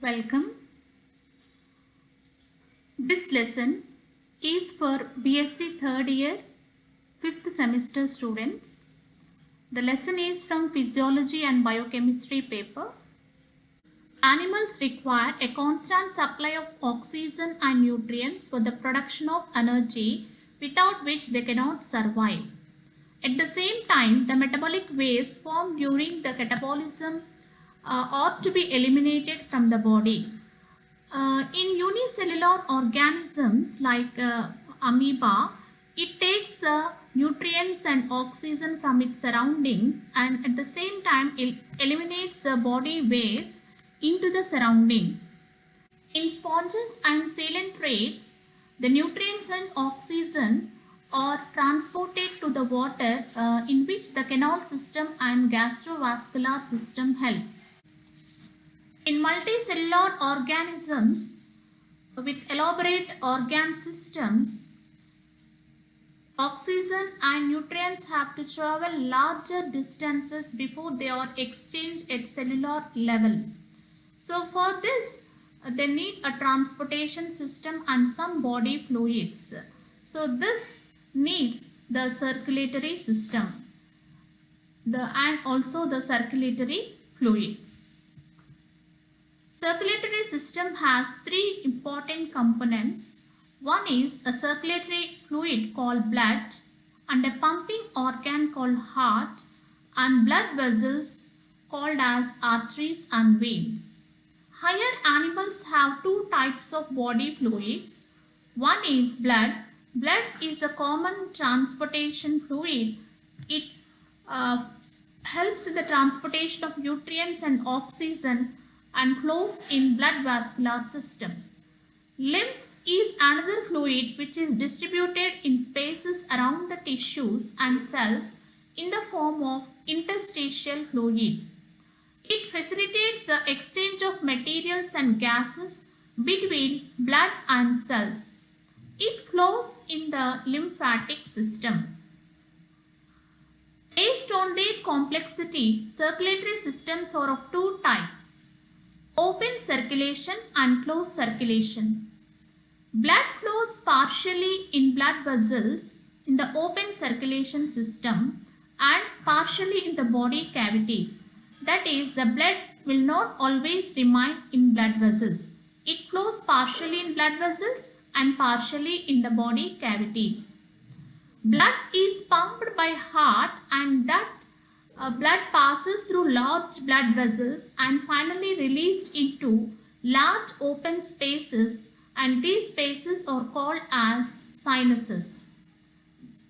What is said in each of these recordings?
Welcome. This lesson is for BSc third year, 5th semester students. The lesson is from Physiology and Biochemistry paper. Animals require a constant supply of oxygen and nutrients for the production of energy, without which they cannot survive. At the same time, the metabolic waste formed during the catabolism ought to be eliminated from the body. In unicellular organisms like amoeba, it takes nutrients and oxygen from its surroundings, and at the same time it eliminates the body waste into the surroundings. In sponges and coelentrates, the nutrients and oxygen are transported to the water in which the canal system and gastrovascular system helps. In multicellular organisms with elaborate organ systems, oxygen and nutrients have to travel larger distances before they are exchanged at cellular level. So for this, they need a transportation system and some body fluids. So this needs the circulatory system and also the circulatory fluids. Circulatory system has three important components. One is a circulatory fluid called blood, and a pumping organ called heart, and blood vessels called as arteries and veins. Higher animals have two types of body fluids. One is blood. Blood is a common transportation fluid. It helps in the transportation of nutrients and oxygen and flows in blood vascular system. Lymph is another fluid which is distributed in spaces around the tissues and cells in the form of interstitial fluid. It facilitates the exchange of materials and gases between blood and cells. It flows in the lymphatic system. Based on their complexity, circulatory systems are of two types: open circulation and closed circulation. Blood flows partially in blood vessels in the open circulation system and partially in the body cavities. That is, the blood will not always remain in blood vessels. It flows partially in blood vessels and partially in the body cavities. Blood is pumped by heart, and that blood passes through large blood vessels and finally released into large open spaces, and these spaces are called as sinuses.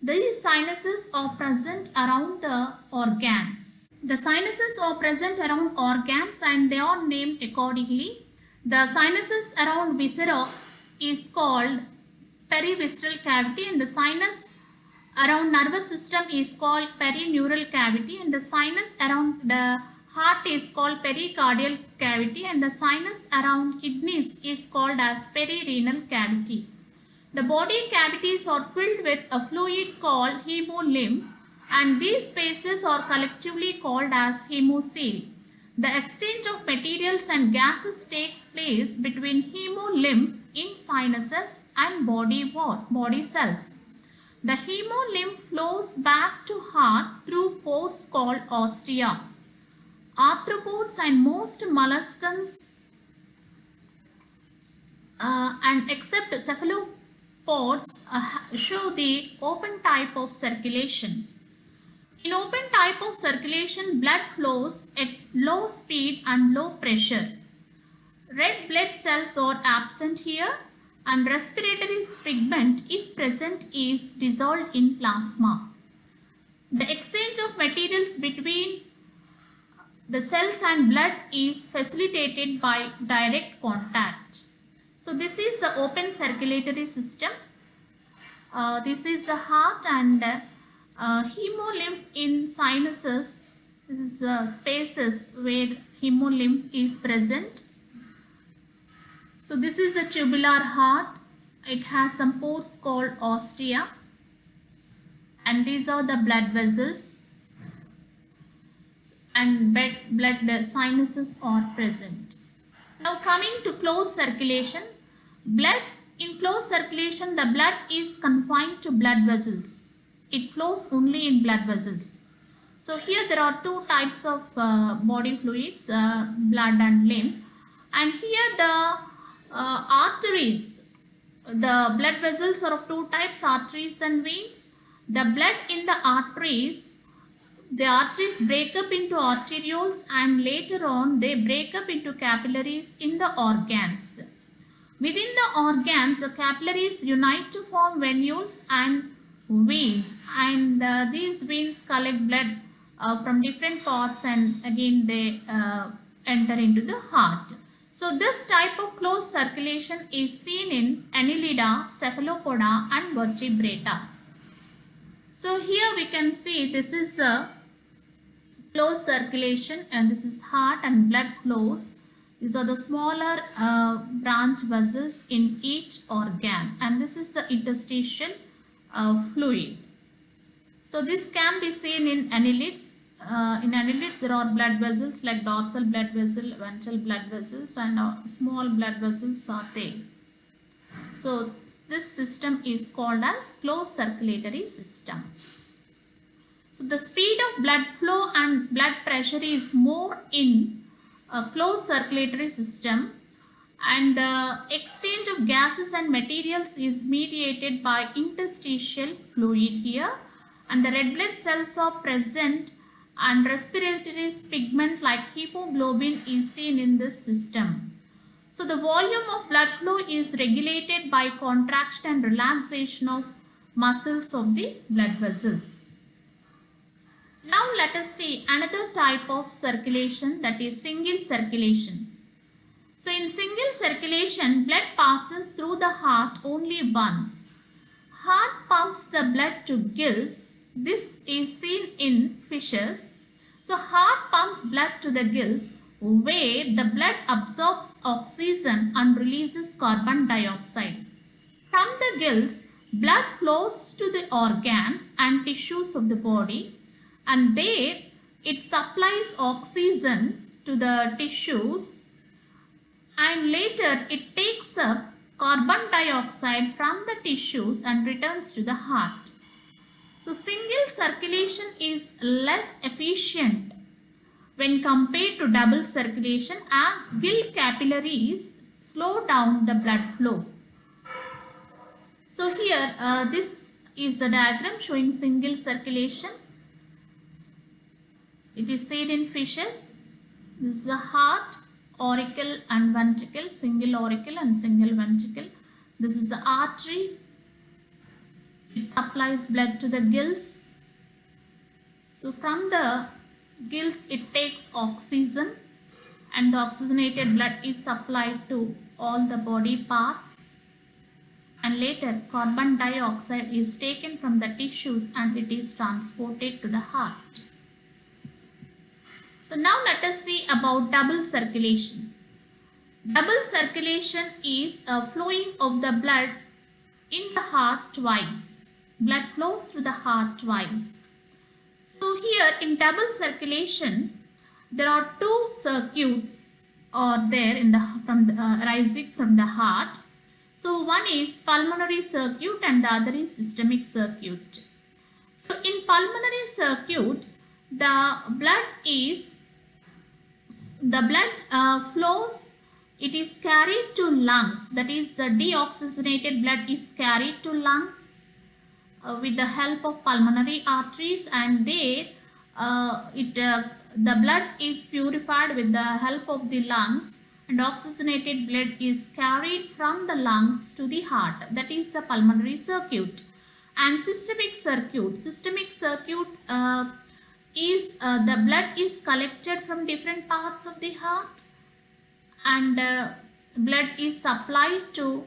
These sinuses are present around the organs. The sinuses are present around organs and they are named accordingly. The sinuses around viscera is called perivisceral cavity, and the sinus around nervous system is called perineural cavity, and the sinus around the heart is called pericardial cavity, and the sinus around kidneys is called as perirenal cavity. The body cavities are filled with a fluid called hemolymph, and these spaces are collectively called as hemocoel. The exchange of materials and gases takes place between hemolymph in sinuses and body cells. The hemolymph flows back to heart through pores called ostia. Arthropods and most molluscs and except cephalopods show the open type of circulation. In open type of circulation, blood flows at low speed and low pressure. Red blood cells are absent here, and respiratory pigment, if present, is dissolved in plasma. The exchange of materials between the cells and blood is facilitated by direct contact. So this is the open circulatory system. This is the heart, and hemolymph in sinuses. This is spaces where hemolymph is present. So this is a tubular heart. It has some pores called ostia, and these are the blood vessels, and blood sinuses are present. Now coming to closed circulation, in closed circulation the blood is confined to blood vessels. It flows only in blood vessels. So here there are two types of body fluids, blood and lymph, and here the arteries, the blood vessels are of two types, arteries and veins. The blood in the arteries break up into arterioles and later on they break up into capillaries in the organs. Within the organs, the capillaries unite to form venules and veins, and these veins collect blood from different parts and again they enter into the heart. So this type of closed circulation is seen in Annelida, Cephalopoda and Vertebrata. So here we can see this is a closed circulation and this is heart and blood flows. These are the smaller branch vessels in each organ, and this is the interstitial fluid. So this can be seen in annelids. In annelids there are blood vessels like dorsal blood vessel, ventral blood vessels, and small blood vessels are there. So this system is called as closed circulatory system. So the speed of blood flow and blood pressure is more in a closed circulatory system, and the exchange of gases and materials is mediated by interstitial fluid here, and the red blood cells are present and respiratory pigment like hemoglobin is seen in this system. So the volume of blood flow is regulated by contraction and relaxation of muscles of the blood vessels. Now let us see another type of circulation, that is single circulation. So in single circulation, blood passes through the heart only once. Heart pumps the blood to gills. This is seen in fishes. So heart pumps blood to the gills where the blood absorbs oxygen and releases carbon dioxide. From the gills, blood flows to the organs and tissues of the body, and there it supplies oxygen to the tissues, and later it takes up carbon dioxide from the tissues and returns to the heart. So single circulation is less efficient when compared to double circulation, as gill capillaries slow down the blood flow. So here this is the diagram showing single circulation. It is seen in fishes. This is a heart, auricle and ventricle, single auricle and single ventricle. This is the artery. It supplies blood to the gills. So from the gills it takes oxygen, and the oxygenated blood is supplied to all the body parts, and later carbon dioxide is taken from the tissues and it is transported to the heart. So now let us see about double circulation. Double circulation is a flowing of the blood in the heart twice. Blood flows through the heart twice. So here in double circulation, there are two circuits are there in arising from the heart. So one is pulmonary circuit and the other is systemic circuit. So in pulmonary circuit, the blood flows, it is carried to lungs, that is the deoxygenated blood is carried to lungs with the help of pulmonary arteries, and there the blood is purified with the help of the lungs, and oxygenated blood is carried from the lungs to the heart, that is the pulmonary circuit. And systemic circuit is the blood is collected from different parts of the heart, and blood is supplied to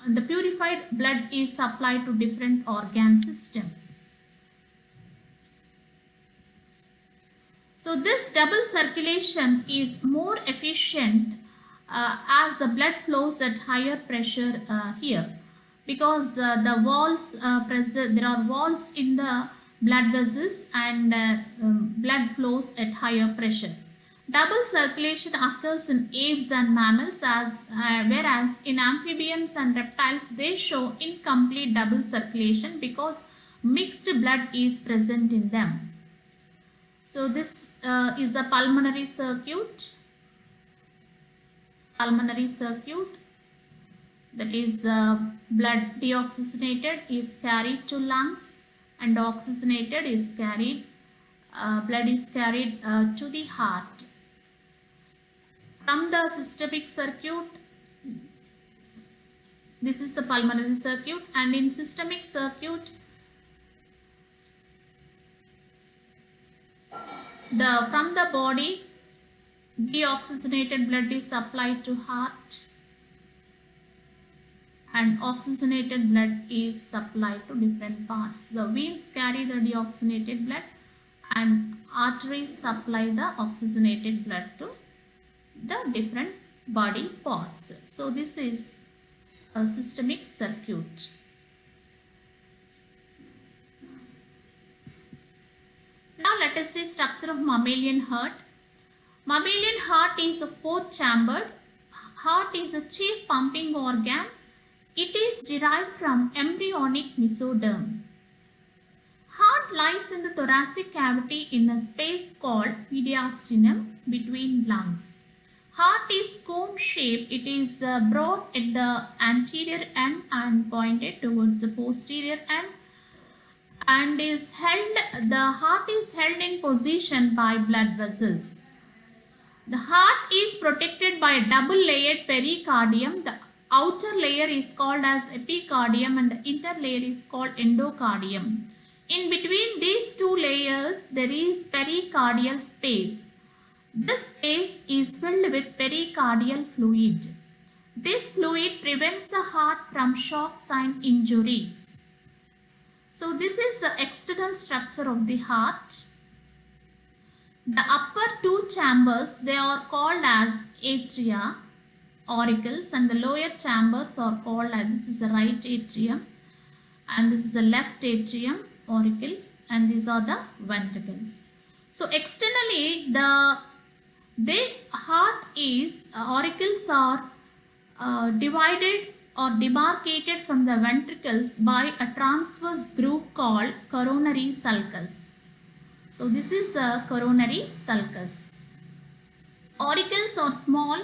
the purified blood is supplied to different organ systems. So this double circulation is more efficient as the blood flows at higher pressure here, because the walls there are walls in the blood vessels, and blood flows at higher pressure. Double circulation occurs in aves and mammals, whereas in amphibians and reptiles they show incomplete double circulation because mixed blood is present in them. So this is a pulmonary circuit. Pulmonary circuit, that is blood deoxygenated is carried to lungs and oxygenated is carried, blood is carried to the heart. From the systemic circuit, this is the pulmonary circuit, and in systemic circuit, from the body, deoxygenated blood is supplied to heart and oxygenated blood is supplied to different parts. The veins carry the deoxygenated blood and arteries supply the oxygenated blood to the different body parts. So this is a systemic circuit. Now let us see structure of mammalian heart. Mammalian heart is a four-chambered. Heart is a chief pumping organ. It is derived from embryonic mesoderm. Heart lies in the thoracic cavity in a space called mediastinum between lungs. Heart is cone shaped. It is broad at the anterior end and pointed towards the posterior end, and the heart is held in position by blood vessels. The heart is protected by a double layered pericardium. The outer layer is called as epicardium and the inner layer is called endocardium. In between these two layers there is pericardial space. This space is filled with pericardial fluid. This fluid prevents the heart from shock sign injuries. So this is the external structure of the heart. The upper two chambers, they are called as atria, auricles, and the lower chambers are called as, this is the right atrium and this is the left atrium, auricle, and these are the ventricles. So externally the heart is, auricles are divided or demarcated from the ventricles by a transverse groove called coronary sulcus. So this is a coronary sulcus. Auricles are small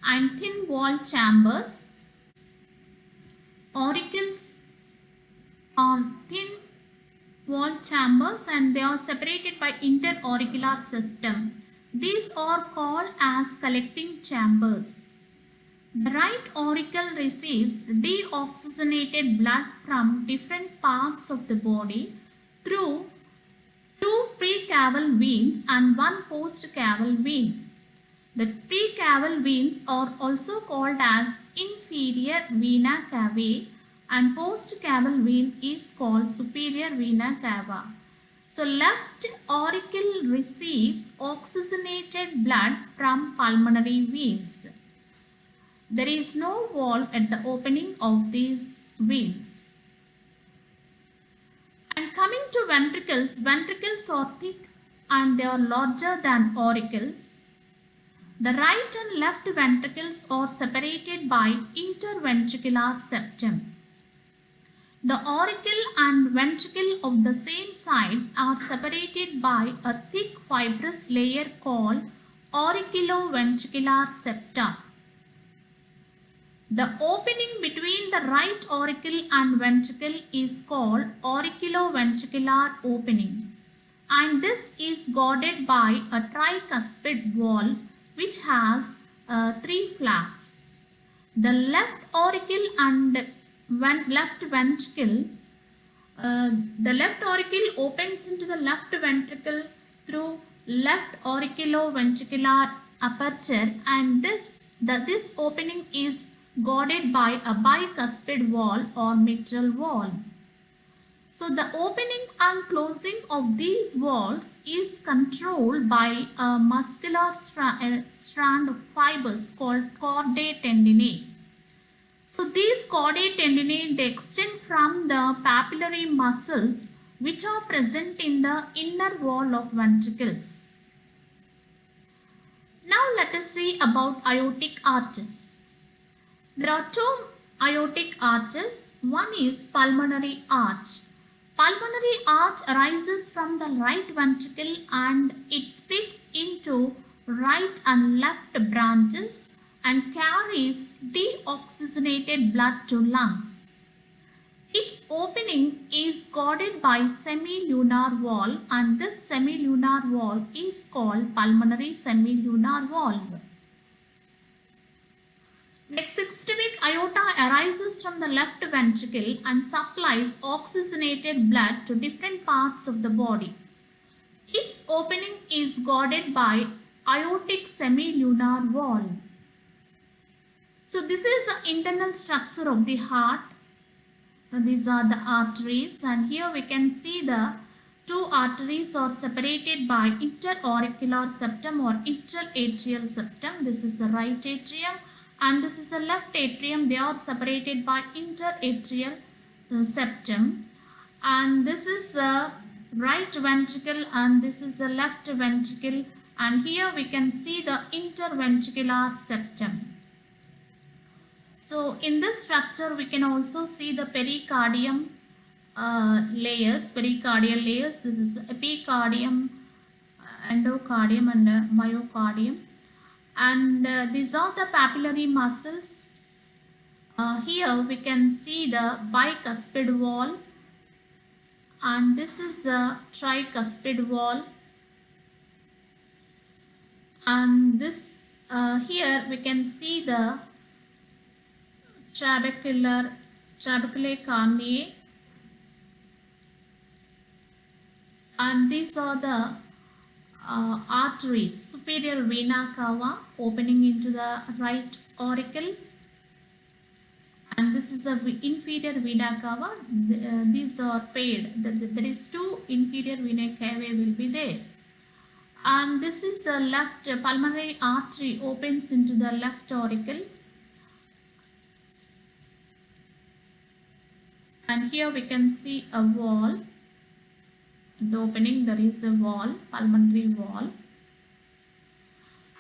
and thin walled chambers. Auricles are thin walled chambers and they are separated by interauricular septum. These are called as collecting chambers. The right auricle receives deoxygenated blood from different parts of the body through two precaval veins and one postcaval vein. The precaval veins are also called as inferior vena cavae and postcaval vein is called superior vena cava. So left auricle receives oxygenated blood from pulmonary veins. There is no valve at the opening of these veins. And coming to ventricles, ventricles are thick and they are larger than auricles. The right and left ventricles are separated by interventricular septum. The auricle and ventricle of the same side are separated by a thick fibrous layer called auriculoventricular septa. The opening between the right auricle and ventricle is called auriculoventricular opening, and this is guarded by a tricuspid wall which has 3 flaps. The left auricle and left ventricle, the left auricle opens into the left ventricle through left auriculoventricular aperture, and this opening is guarded by a bicuspid wall or mitral wall. So the opening and closing of these walls is controlled by a muscular strand of fibers called chordae tendineae. So these chordae tendineae, they extend from the papillary muscles which are present in the inner wall of ventricles. see about aortic arches. There are two aortic arches. One is pulmonary arch. Pulmonary arch arises from the right ventricle and it splits into right and left branches and carries deoxygenated blood to lungs. Its opening is guarded by semilunar wall, and this semilunar wall is called pulmonary semilunar valve. Next, systemic aorta arises from the left ventricle and supplies oxygenated blood to different parts of the body. Its opening is guarded by aortic semilunar valve. So this is the internal structure of the heart. These are the arteries, and here we can see the two arteries are separated by interauricular septum or interatrial septum. This is the right atrium and this is the left atrium. They are separated by interatrial septum, and this is the right ventricle and this is the left ventricle, and here we can see the interventricular septum. So in this structure we can also see the pericardium pericardial layers. This is epicardium, endocardium and myocardium, and these are the papillary muscles. Here we can see the bicuspid wall, and this is the tricuspid wall, and this here we can see the trabeculae carneae, and these are the arteries. Superior vena cava opening into the right auricle, and this is a inferior vena cava. These are paired. There is two inferior vena cavae will be there, and this is a left pulmonary artery opens into the left auricle. And here we can see a wall. The opening, there is a wall, pulmonary wall.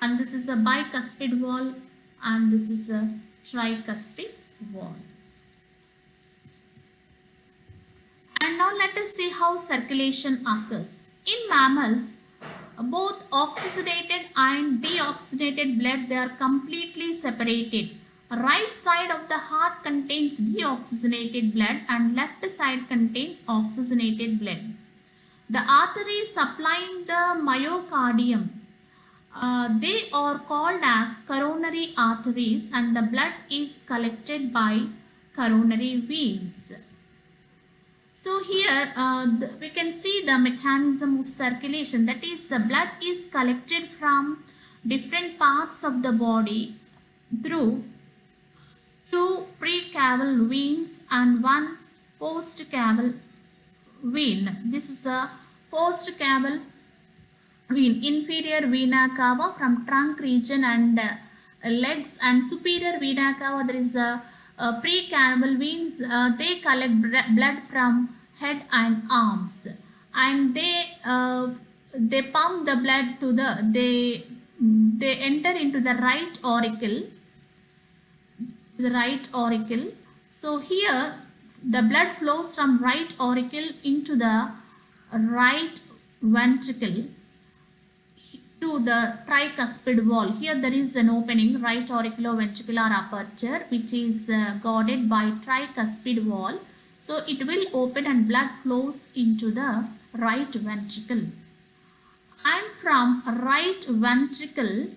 And this is a bicuspid wall and this is a tricuspid wall. And now let us see how circulation occurs. In mammals, both oxygenated and deoxygenated blood, they are completely separated. Right side of the heart contains deoxygenated blood and left side contains oxygenated blood. The arteries supplying the myocardium, they are called as coronary arteries, and the blood is collected by coronary veins. So here we can see the mechanism of circulation, that is the blood is collected from different parts of the body through two precaval veins and one postcaval vein. This is a postcaval vein, inferior vena cava from trunk region and legs, and superior vena cava there is a precaval veins. They collect blood from head and arms, and they pump the blood to they enter into the right auricle. So here the blood flows from right auricle into the right ventricle to the tricuspid wall. Here there is an opening, right auriculoventricular aperture, which is guarded by tricuspid wall. So it will open and blood flows into the right ventricle. And from right ventricle,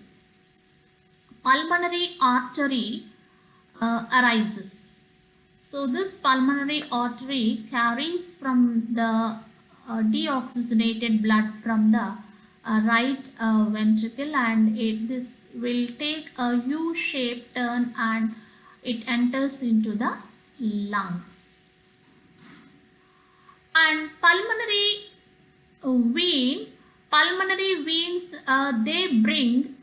pulmonary artery arises. So this pulmonary artery carries from the deoxygenated blood from the right ventricle, and this will take a U-shaped turn and it enters into the lungs. And pulmonary veins, they bring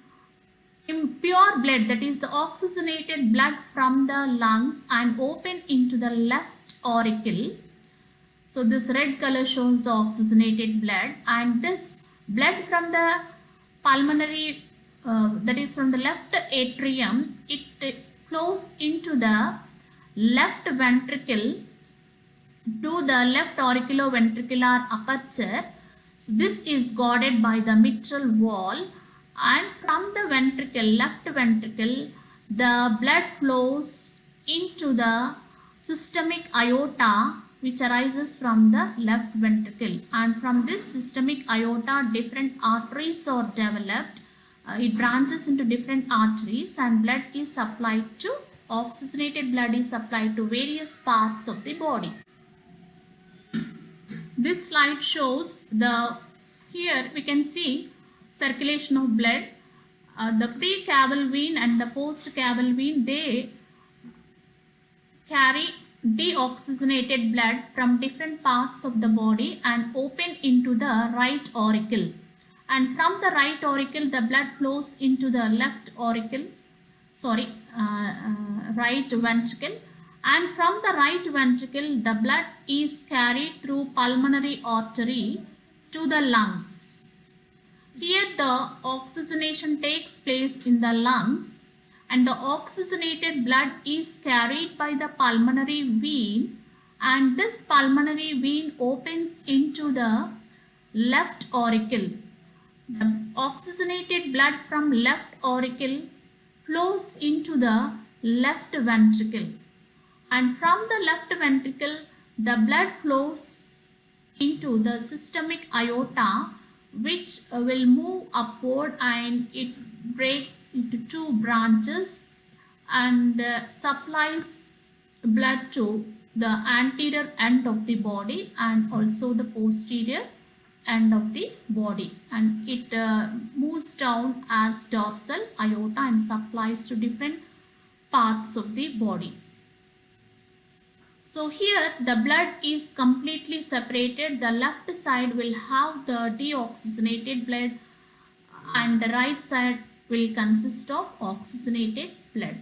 pure blood, that is the oxygenated blood from the lungs, and open into the left auricle. So this red color shows the oxygenated blood, and this blood from the pulmonary that is from the left atrium, it flows into the left ventricle to the left auriculoventricular aperture. So this is guarded by the mitral wall, and from the ventricle, left ventricle, the blood flows into the systemic aorta, which arises from the left ventricle, and from this systemic aorta different arteries are developed. It branches into different arteries, and blood is supplied to, oxygenated blood is supplied to various parts of the body. This slide shows here we can see circulation of blood. The pre-caval vein and the post-caval vein, they carry deoxygenated blood from different parts of the body and open into the right auricle. And from the right auricle, the blood flows into the left auricle, right ventricle. And from the right ventricle, the blood is carried through pulmonary artery to the lungs. Here the oxygenation takes place in the lungs, and the oxygenated blood is carried by the pulmonary vein, and this pulmonary vein opens into the left auricle. The oxygenated blood from left auricle flows into the left ventricle, and from the left ventricle the blood flows into the systemic aorta, which will move upward, and it breaks into two branches and supplies blood to the anterior end of the body and also the posterior end of the body, and it moves down as dorsal aorta and supplies to different parts of the body. So here the blood is completely separated. The left side will have the deoxygenated blood and the right side will consist of oxygenated blood.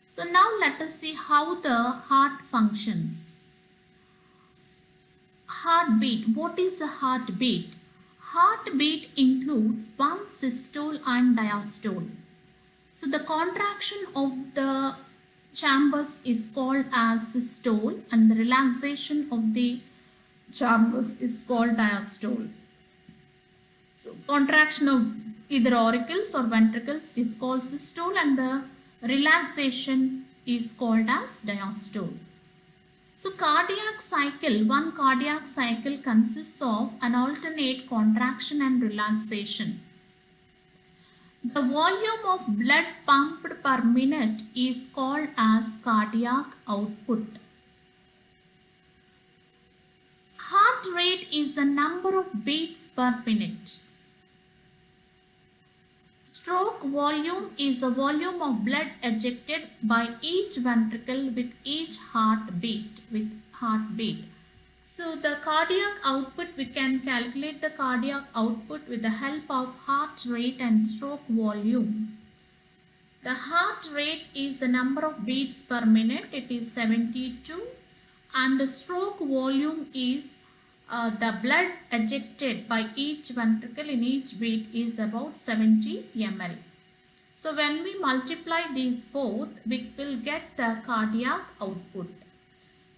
So now let us see how the heart functions. Heartbeat. What is a heartbeat? Heartbeat includes one systole and diastole. So the contraction of the chambers is called as systole, and the relaxation of the chambers is called diastole. So contraction of either auricles or ventricles is called systole, and the relaxation is called as diastole. So cardiac cycle, one cardiac cycle consists of an alternate contraction and relaxation. The volume of blood pumped per minute is called as cardiac output. Heart rate is the number of beats per minute. Stroke volume is the volume of blood ejected by each ventricle with each heartbeat. So the cardiac output, we can calculate the cardiac output with the help of heart rate and stroke volume. The heart rate is the number of beats per minute, it is 72, and the stroke volume is the blood ejected by each ventricle in each beat is about 70 ml. So when we multiply these both, we will get the cardiac output.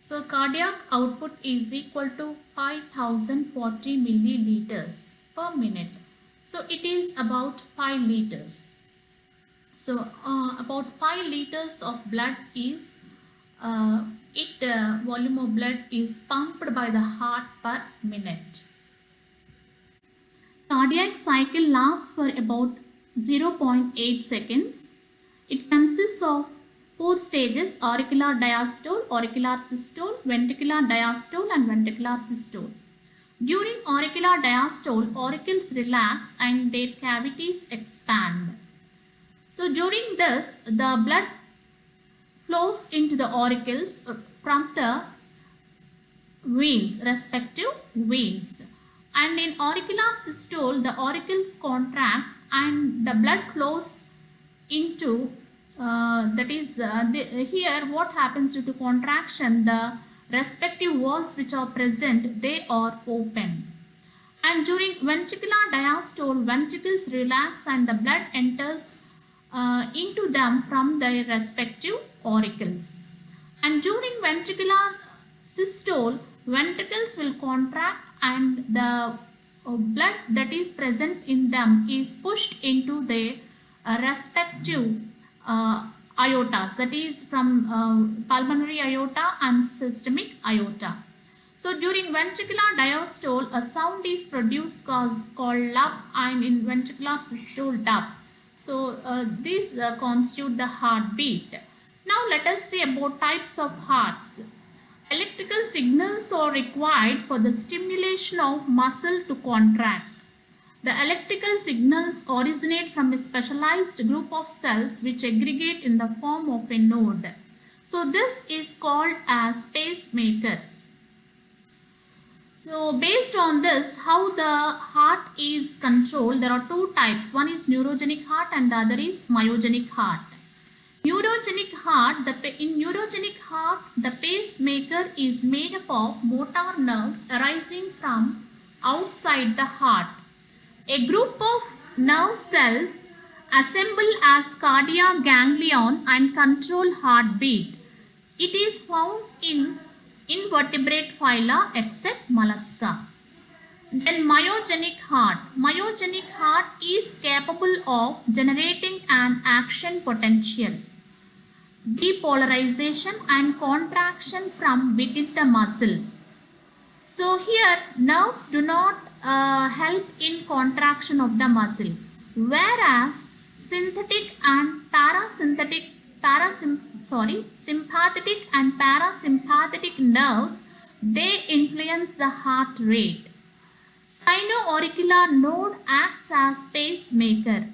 So cardiac output is equal to 5040 milliliters per minute. So it is about 5 liters. So about 5 liters of blood is volume of blood is pumped by the heart per minute. Cardiac cycle lasts for about 0.8 seconds. It consists of 4 stages: auricular diastole, auricular systole, ventricular diastole and ventricular systole. During auricular diastole, auricles relax and their cavities expand. So during this, the blood flows into the auricles from the veins, respective veins. And in auricular systole, the auricles contract and the blood flows into here what happens due to contraction, the respective walls which are present, they are open. And during ventricular diastole, ventricles relax and the blood enters into them from their respective auricles. And during ventricular systole, ventricles will contract and the blood that is present in them is pushed into their respective aortas, that is from pulmonary aorta and systemic aorta. So during ventricular diastole, a sound is produced called lub, and in ventricular systole, dub. So these constitute the heartbeat. Now let us see about types of hearts. Electrical signals are required for the stimulation of muscle to contract. The electrical signals originate from a specialized group of cells which aggregate in the form of a node. So this is called as pacemaker. So based on this, how the heart is controlled, there are two types. One is neurogenic heart and the other is myogenic heart. Neurogenic heart, in neurogenic heart, the pacemaker is made up of motor nerves arising from outside the heart. A group of nerve cells assemble as cardiac ganglion and control heartbeat. It is found in invertebrate phyla except mollusca. Then myogenic heart. Myogenic heart is capable of generating an action potential, depolarization and contraction from within the muscle. So here nerves do not help in contraction of the muscle, whereas sympathetic and parasympathetic nerves, they influence the heart rate. Sino-auricular node acts as pacemaker.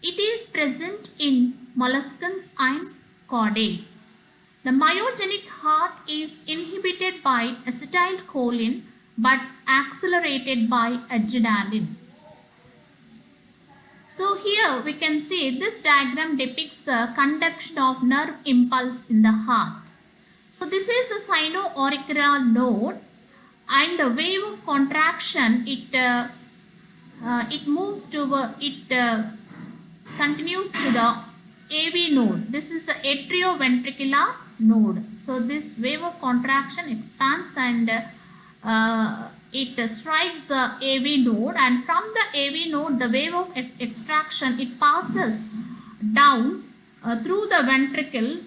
It is present in molluscans and chordates. The myogenic heart is inhibited by acetylcholine but accelerated by adrenaline. So here we can see this diagram depicts the conduction of nerve impulse in the heart. So this is a sino-auricular node, and the wave of contraction continues to the AV node. This is the atrioventricular node. So this wave of contraction expands and it strikes the AV node, and from the AV node the wave of extraction, it passes down through the ventricle,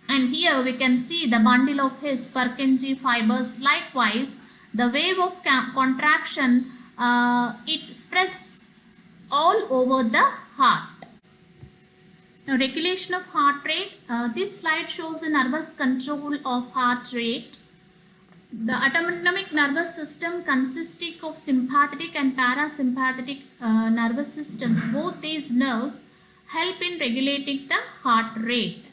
and here we can see the bundle of his Purkinje fibers. Likewise, the wave of contraction it spreads all over the heart. Now, regulation of heart rate. This slide shows the nervous control of heart rate. The autonomic nervous system consisting of sympathetic and parasympathetic nervous systems. Both these nerves help in regulating the heart rate.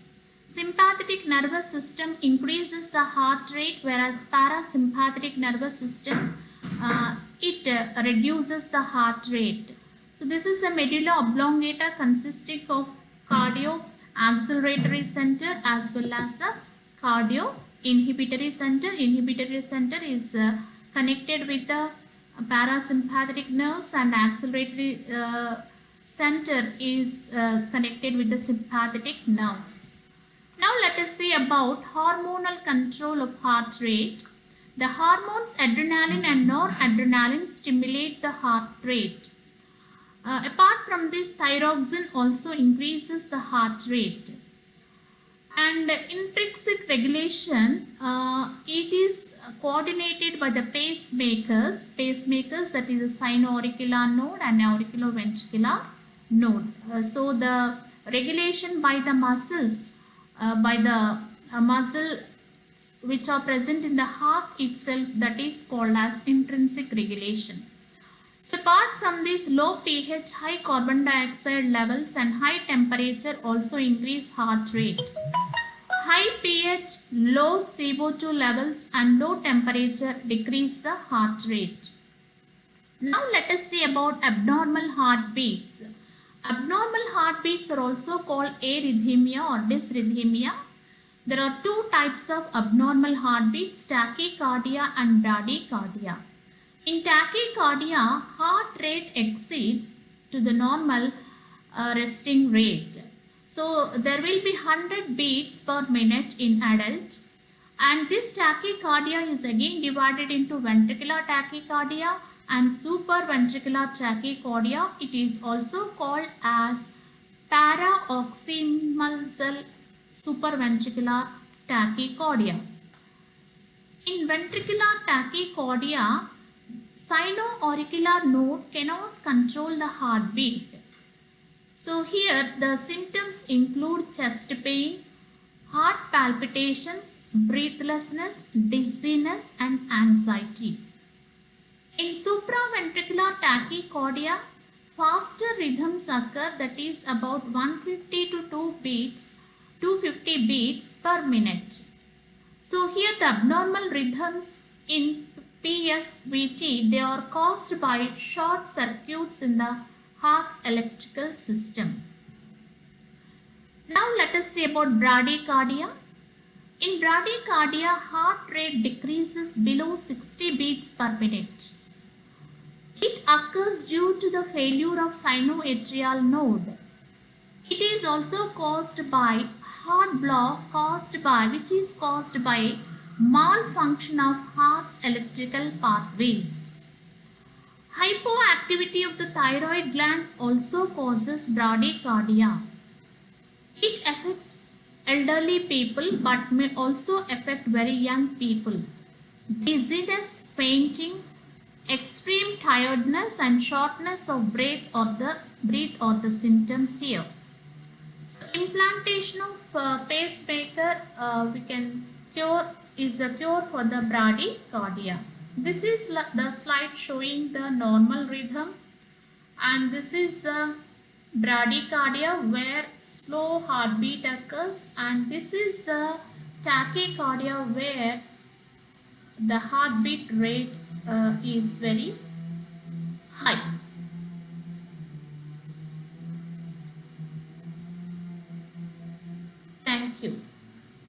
Sympathetic nervous system increases the heart rate, whereas parasympathetic nervous system it reduces the heart rate. So this is a medulla oblongata consisting of cardio acceleratory center as well as a cardio inhibitory center. Inhibitory center is connected with the parasympathetic nerves, and acceleratory center is connected with the sympathetic nerves. Now let us see about hormonal control of heart rate. The hormones adrenaline and noradrenaline stimulate the heart rate. Apart from this, thyroxine also increases the heart rate. And intrinsic regulation, it is coordinated by the pacemakers, that is the sino-auricular node and auriculoventricular node. So the regulation by the muscles, by the muscle which are present in the heart itself, that is called as intrinsic regulation. So apart from this, low pH, high carbon dioxide levels and high temperature also increase heart rate. High pH, low CO2 levels and low temperature decrease the heart rate. Now let us see about abnormal heartbeats. Abnormal heartbeats are also called arrhythmia or dysrhythmia. There are two types of abnormal heartbeats, tachycardia and bradycardia. In tachycardia, heart rate exceeds to the normal resting rate. So there will be 100 beats per minute in adult, and this tachycardia is again divided into ventricular tachycardia and supraventricular tachycardia. It is also called as paroxysmal supraventricular tachycardia. In ventricular tachycardia, sino-auricular node cannot control the heartbeat. So here the symptoms include chest pain, heart palpitations, breathlessness, dizziness and anxiety. In supraventricular tachycardia, faster rhythms occur, that is about 150 to 250 beats per minute. So here the abnormal rhythms in PSVT, they are caused by short circuits in the heart's electrical system. Now let us see about bradycardia. In bradycardia, heart rate decreases below 60 beats per minute. It occurs due to the failure of sinoatrial node. It is also caused by heart block which is caused by malfunction of heart's electrical pathways. Hypoactivity of the thyroid gland also causes bradycardia. It affects elderly people but may also affect very young people. Dizziness, fainting, extreme tiredness and shortness of breath are the symptoms here. So implantation of pacemaker is a cure for the bradycardia. This is the slide showing the normal rhythm, and this is bradycardia where slow heartbeat occurs, and this is the tachycardia where the heartbeat rate is very high.